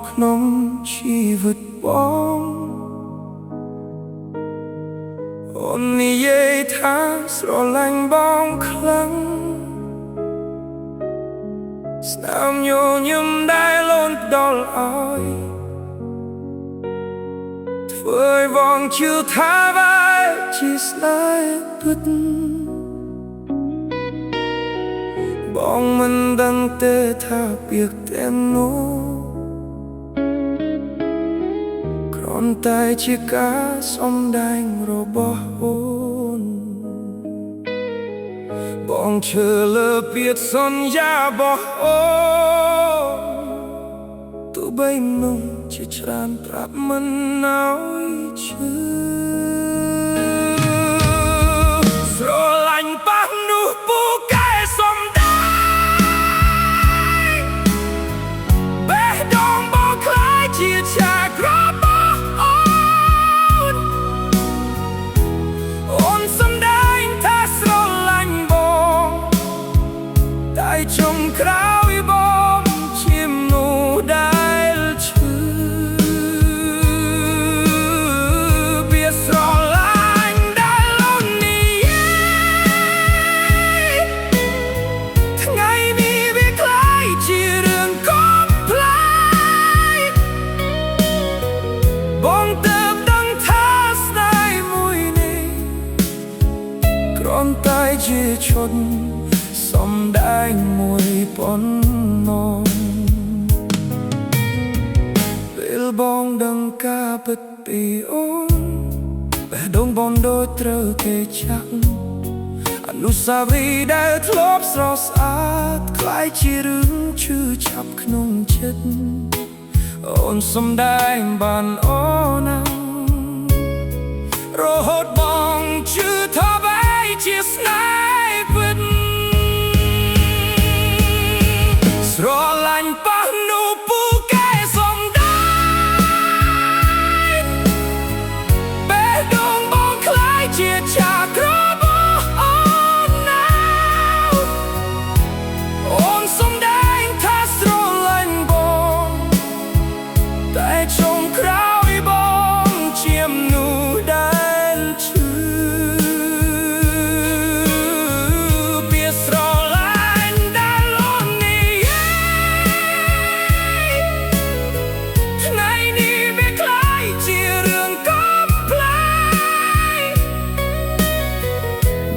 ក្នុងជីវិតបងអូននិយាយថាស្រឡាញ់បងខ្លាំងស្នាមញញឹមដែលលូនដល់ឲ្យធ្វើឲ្យបងជឿថាវាជាស្នេហ៍ពិតបងមិនដឹងទេថាពាក្យទាំងនោះគ្រាន់តែជាការសម្ដែងរបស់អូនបងឈើលើពាក្យសន្យារបស់អូនទោះបីមនុស្សជាច្រើនប្រាប់មិនឲ្យឈឺស្រឡាញ់ប៉ះនោះពូកែសំដែងបេះដូងបងខ្លាយជាឆាក្ររបស់អូនសំដែងថាស្រឡាញ់បងតែចុងក្រោយបងជាមនុស្សដែលឈឺវាស្រឡាញ់ដែលអូននិយាយថ្ងៃនេះវាคล้ายជារឿងកុំផ្លាយបងទើបដឹងថាស្នេហ៍មួយនេះគ្រាន់តែជាឈុតសំដែងមួយប៉ុណ្ណោះពេលបងដឹងការពិតពីអូនបេះដូងបងដូចត្រូវគេចាក់អនុស្សាវរីយ៍ដែលធ្លាប់ស្រស់ស្អាតคล้ายជារឿងឈឺចាប់ក្នុងចិត្តអូនសំដែងបានអូនណារហូតបងជឿថាបែរជាស្នេហ៍ពិតស្រឡាញ់ប៉ះនោះពូកែសំដែងបេះដូងបងខ្លាយជាឆាក្ររបស់អូនណាអូនសំដែងថាស្រឡាញ់បងតែចុងក្រោយបងជាមនុស្សដែលឈឺវាស្រឡាញ់ដែលអូននិយាយថ្ងៃនេះវាคล้ายជារឿងកុំផ្លាយ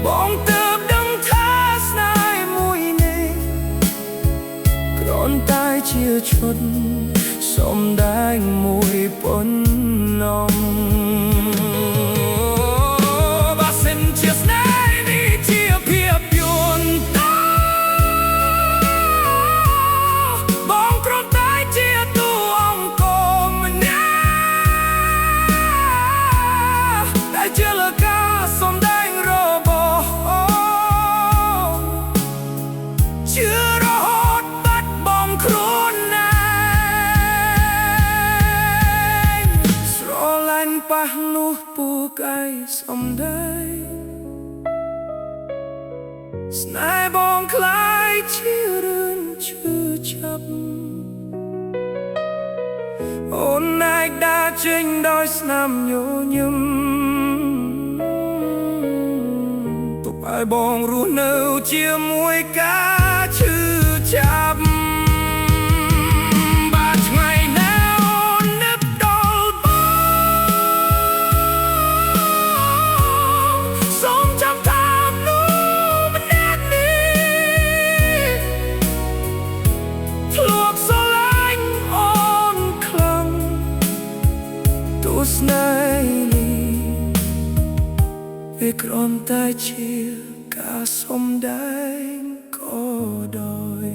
បងទើបដឹងថាស្នេហ៍មួយនេះគ្រាន់តែជាឈុតសំដែងមួយប៉ុណ្ណោះបើសិនជាស្នេហ៍នេះជាភាពយន្តបងគ្រាន់តែជាតួអង្គម្នាក់ដែលជាលើការសំដែងរបស់អូនជឿរហូតបាត់បង់ខ្លួនណាស្រឡាញ់ប៉ះនោះពូកែសំដែងស្នេហ៍បងខ្លាយជារឿងឈឺចាប់អូនឯកដើរចេញដោយស្នាមញញឹមទុកឲ្យបងរស់នៅជាមួយការឈឺចាប់បាត់ថ្ងៃណាអូននឹកដល់បងសូមចាំថាមនុស្សម្នាក់នេះធ្លាប់ស្រឡាញ់អូនខ្លាំងទស្សនេយ៍នេះវាគ្រាន់តែជាការសំដែងក៏ដោយ